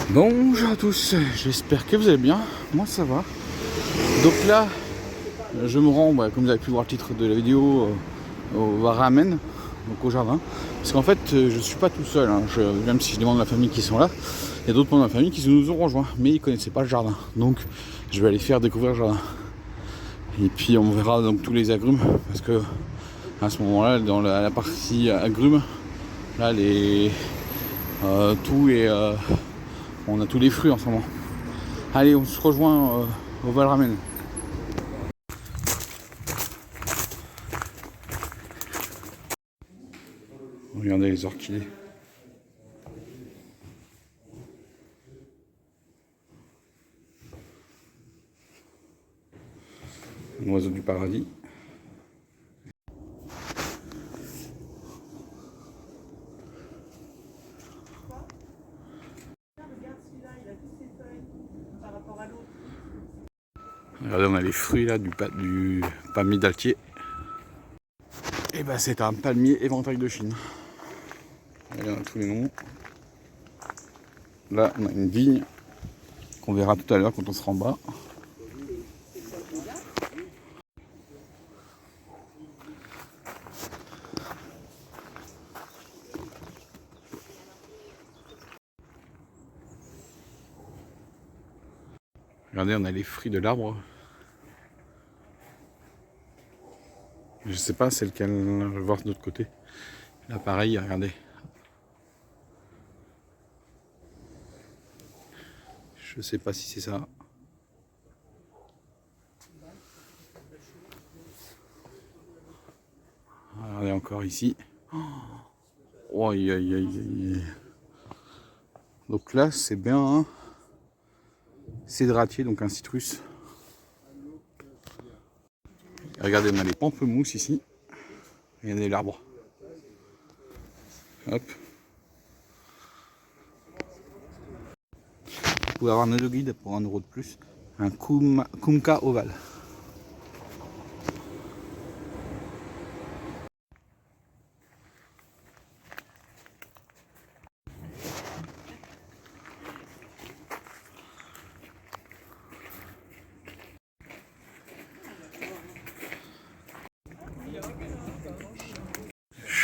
Bonjour à tous, j'espère que vous allez bien, moi ça va. Donc là, je me rends, comme vous avez pu voir le titre de la vidéo, au Varamen, donc au jardin. Parce qu'en fait, je suis pas tout seul, hein. Même si je demande à la famille qui sont là, il y a d'autres membres de la famille qui nous ont rejoints, mais ils connaissaient pas le jardin. Donc je vais aller faire découvrir le jardin. Et puis on verra donc tous les agrumes, parce que à ce moment-là, dans la partie agrumes, là tout est... on a tous les fruits en ce moment. Allez, on se rejoint au Valramen. Regardez les orchidées. Un oiseau du paradis. Regardez, on a les fruits là du palmier d'Altier. Et ben c'est un palmier éventail de Chine. Regardez, on a tous les noms. Là, on a une vigne qu'on verra tout à l'heure quand on sera en bas. Regardez, on a les fruits de l'arbre. Je sais pas c'est lequel, je vais voir de l'autre côté. Là pareil, regardez. Je sais pas si c'est ça. Regardez encore ici. Oh, aïe, aïe, aïe, aïe. Donc là c'est bien un cédratier, donc un citrus. Regardez, on a les pamplemousses ici. Regardez l'arbre. Hop. Vous pouvez avoir un audio guide pour 1 € de plus. Un Kumka ovale.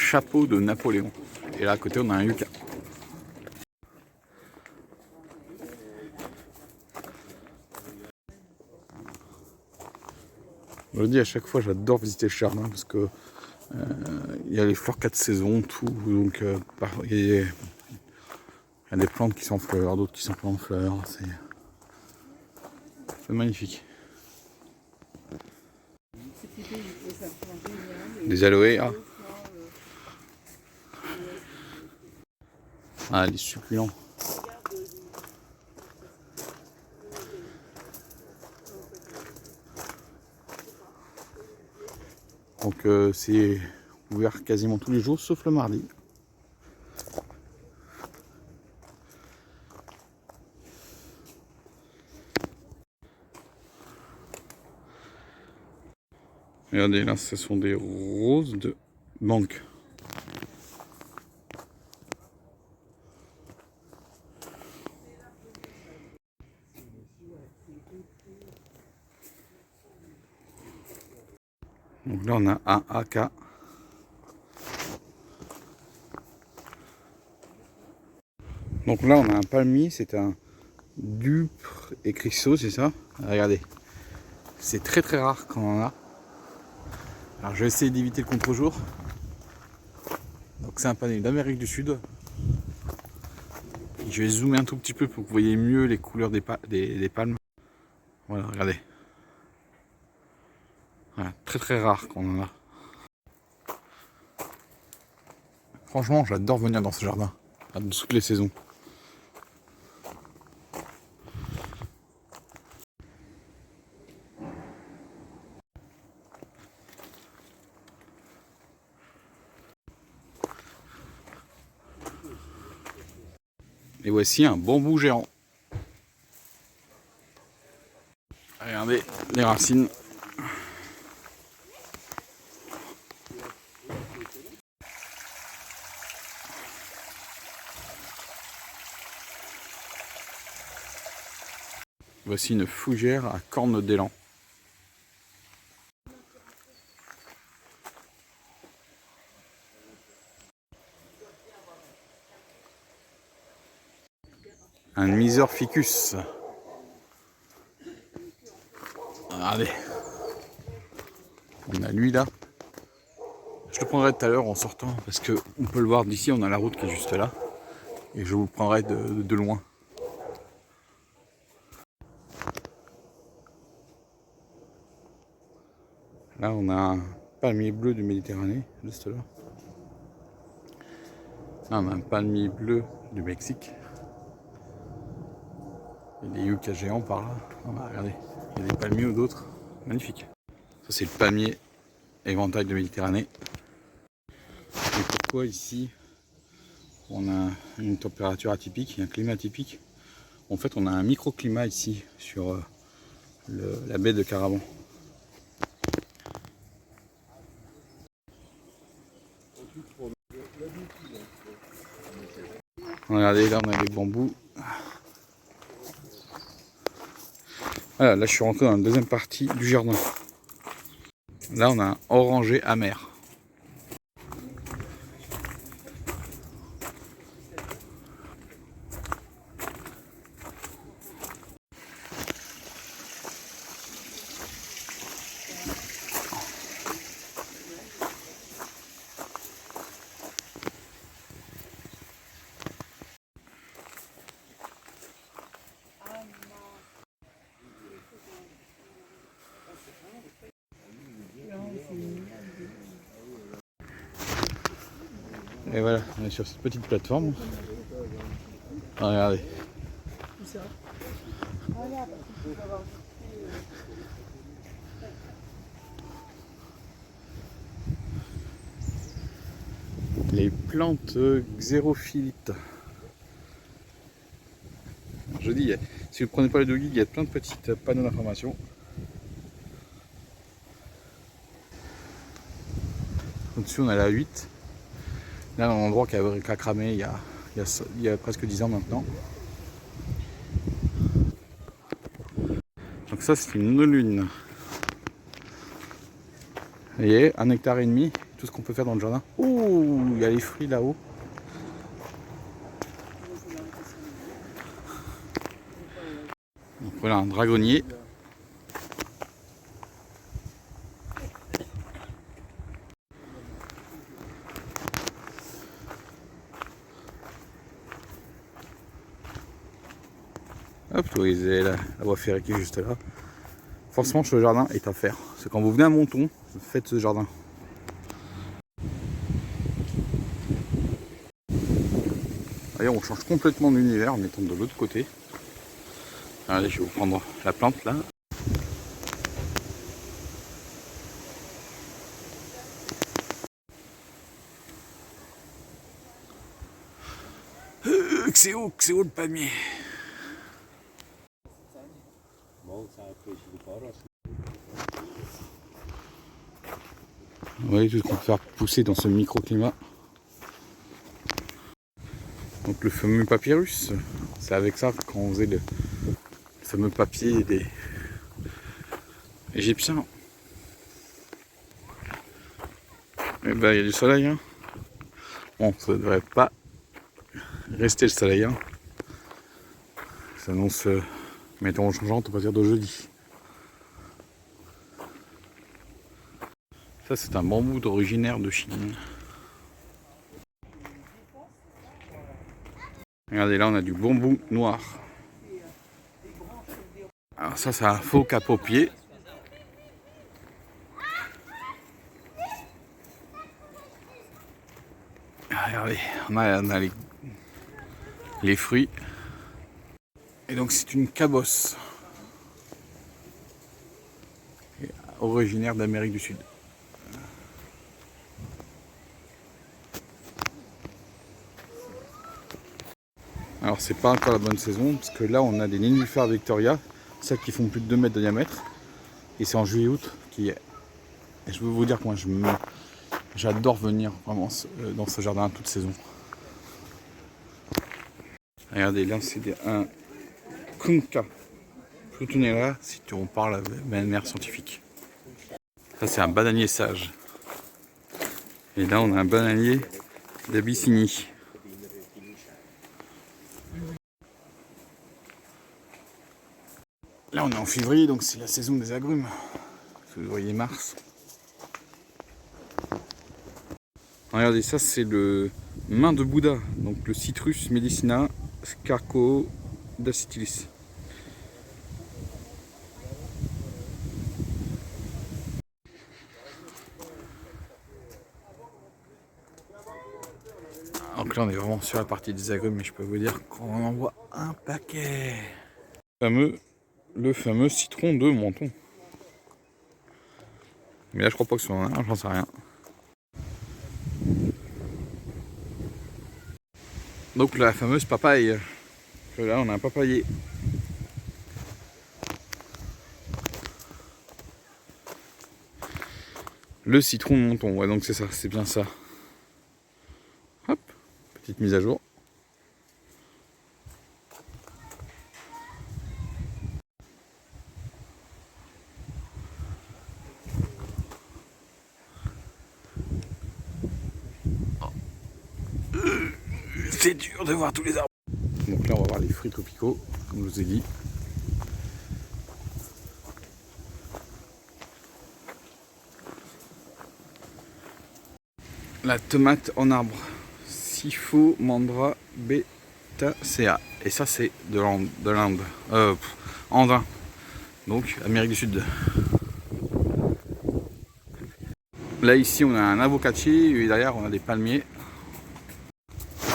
Chapeau de Napoléon. Et là à côté on a un yucca. Je le dis à chaque fois, j'adore visiter le jardin parce que il y a les fleurs 4 saisons, tout. Donc il y a des plantes qui sont en fleurs, d'autres qui sont pas en fleurs. C'est magnifique. Des aloés. Ah, les succulents. Donc c'est ouvert quasiment tous les jours sauf le mardi. Regardez là, ce sont des roses de banque. Donc là on a un AK. Donc là on a un palmier, c'est un Dupre et Crixo, c'est ça? Regardez, c'est très très rare quand on en a. Alors je vais essayer d'éviter le contre-jour. Donc c'est un palmier d'Amérique du Sud. Je vais zoomer un tout petit peu pour que vous voyez mieux les couleurs des palmes. Voilà, regardez. Voilà, très très rare quand on en a. Franchement, j'adore venir dans ce jardin, à toutes les saisons. Et voici un bambou géant. Regardez les racines. Voici une fougère à cornes d'élan. Un Misor ficus. Regardez. On a lui là. Je le prendrai tout à l'heure en sortant parce que on peut le voir d'ici, on a la route qui est juste là. Et je vous le prendrai de loin. Là on a un palmier bleu de Méditerranée, juste là. Là on a un palmier bleu du Mexique. Il y a des yuccas géants par là. Regardez, il y a des palmiers ou d'autres. Magnifique. Ça c'est le palmier éventail de Méditerranée. Et pourquoi ici on a une température atypique, un climat atypique? En fait on a un microclimat ici sur la baie de Caraman. Regardez, là on a des bambous. Voilà, là je suis rentré dans la deuxième partie du jardin. Là on a un oranger amer. Et voilà, on est sur cette petite plateforme. Ah, regardez. Les plantes xérophilites. Je dis, si vous ne prenez pas le guide, il y a plein de petits panneaux d'information. Au-dessus, on a la 8. Là, un endroit qui a cramé il y a presque 10 ans maintenant. Donc ça, c'est une lune. Vous voyez, 1,5 hectare, tout ce qu'on peut faire dans le jardin. Ouh, il y a les fruits là-haut. Donc voilà, un dragonnier. Hop, vous voyez la voie ferrée qui est juste là. Forcément, ce jardin est à faire. C'est quand vous venez à Monton, faites ce jardin. D'ailleurs, on change complètement d'univers en étant de l'autre côté. Allez, je vais vous prendre la plante là. C'est haut le palmier. Vous voyez tout ce qu'on peut faire pousser dans ce microclimat. Donc le fameux papyrus, c'est avec ça qu'on faisait le fameux papier des égyptiens. Et ben il y a du soleil. Hein. Bon, ça ne devrait pas rester le soleil. Hein. Ça annonce météo changeante à partir de jeudi. Ça c'est un bambou originaire de Chine. Regardez là on a du bambou noir. Alors ça c'est un faux cap-au-pied. Regardez, on a les fruits. Et donc c'est une cabosse. Originaire d'Amérique du Sud. Alors c'est pas encore la bonne saison parce que là on a des nénuphars Victoria, celles qui font plus de 2 mètres de diamètre. Et c'est en juillet-août qui est. Et je veux vous dire que moi j'adore venir vraiment dans ce jardin toute saison. Regardez là c'est un Kunka Soutenez là si on parle de manière scientifique. Ça c'est un bananier sage. Et là on a un bananier d'Abyssinie. Là on est en février, donc c'est la saison des agrumes. Février-mars. Regardez, ça c'est le main de Bouddha, donc le Citrus medicina scarcodacitylis. Donc là on est vraiment sur la partie des agrumes, mais je peux vous dire qu'on en voit un paquet. Le fameux citron de Menton. Mais là je crois pas que ce soit un, j'en sais rien. Donc la fameuse papaye. Là on a un papayer. Le citron de Menton, ouais donc c'est ça, c'est bien ça. Hop, petite mise à jour. C'est dur de voir tous les arbres. Donc là on va voir les fruits tropicaux, comme je vous ai dit. La tomate en arbre, Sifomandra betacea. Et ça c'est de l'Inde, andin, donc Amérique du Sud. Là ici on a un avocatier et derrière on a des palmiers.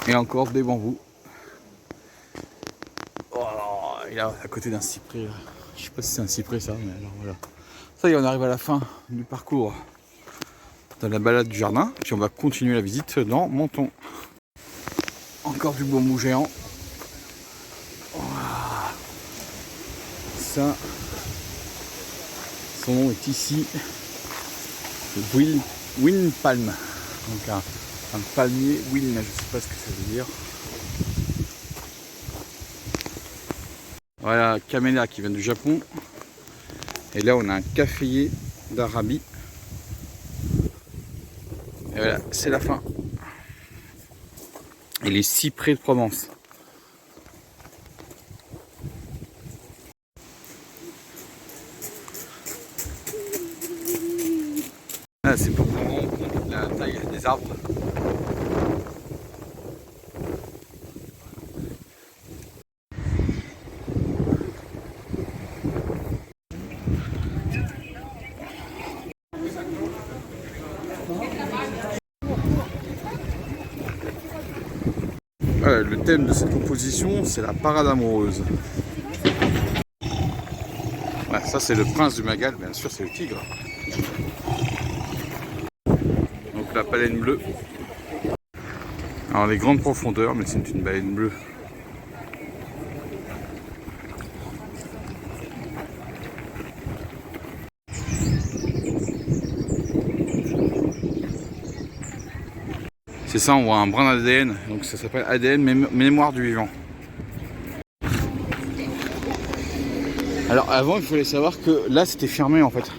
Et encore des bambous. Oh, il est à côté d'un cyprès. Je sais pas si c'est un cyprès ça, mais alors voilà. Ça y est, on arrive à la fin du parcours de la balade du jardin. Puis on va continuer la visite dans Menton. Encore du bambou géant. Voilà. Ça, son nom est ici. Wind Palm. Donc un palmier Wiln, je sais pas ce que ça veut dire. Voilà, camélia qui vient du Japon. Et là on a un caféier d'Arabie. Et voilà, c'est la fin. Et les cyprès de Provence. Là c'est pour prendre en compte la taille des arbres. Voilà, le thème de cette composition, c'est la parade amoureuse. Voilà, ça c'est le prince du Magal, bien sûr c'est le tigre. Donc la baleine bleue. Alors les grandes profondeurs, mais c'est une baleine bleue. C'est ça, on voit un brin d'ADN, donc ça s'appelle ADN, mémoire du vivant. Alors avant, il fallait savoir que là, c'était fermé en fait.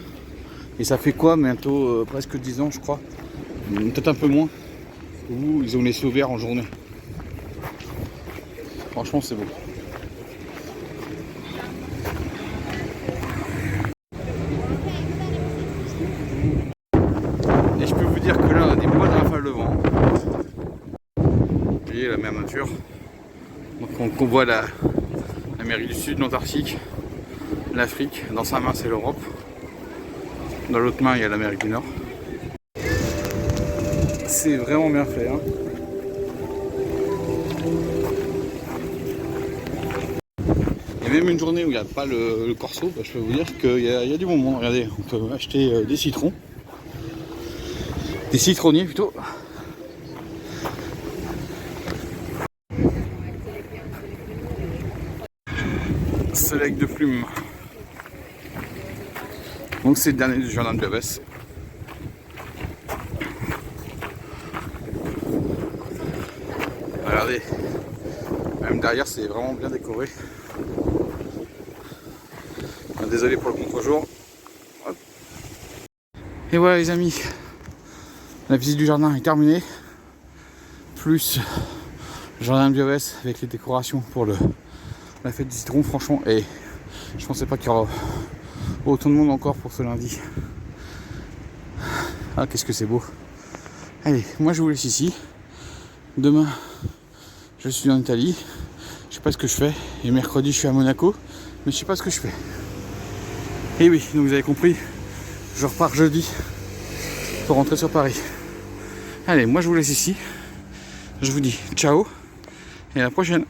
Et ça fait quoi, bientôt presque 10 ans, je crois. Peut-être un peu moins. Où ils ont laissé ouvert en journée. Franchement, c'est beau. Et je peux vous dire que là, on a des bois de rafale de vent. Vous voyez la mer nature. Donc on voit l'Amérique du Sud, l'Antarctique, l'Afrique. Dans sa main, c'est l'Europe. Dans l'autre main, il y a l'Amérique du Nord. C'est vraiment bien fait. Hein. Et même une journée où il n'y a pas le corso, bah, je peux vous dire qu'il y a du bon monde. Regardez, on peut acheter des citrons. Des citronniers plutôt. Select de plumes. Donc c'est le dernier du jardin de Gabès. Regardez, même derrière c'est vraiment bien décoré. désolé pour le contre-jour. Hop. Et voilà les amis, la visite du jardin est terminée. Plus le jardin de Biovès avec les décorations pour la fête du citron, franchement. Et je pensais pas qu'il y aura autant de monde encore pour ce lundi. Ah, qu'est-ce que c'est beau. Allez, moi je vous laisse ici. Demain, je suis en Italie. Je sais pas ce que je fais. Et mercredi, je suis à Monaco. Mais je sais pas ce que je fais. Et oui, donc vous avez compris. Je repars jeudi pour rentrer sur Paris. Allez, moi je vous laisse ici. Je vous dis ciao et à la prochaine.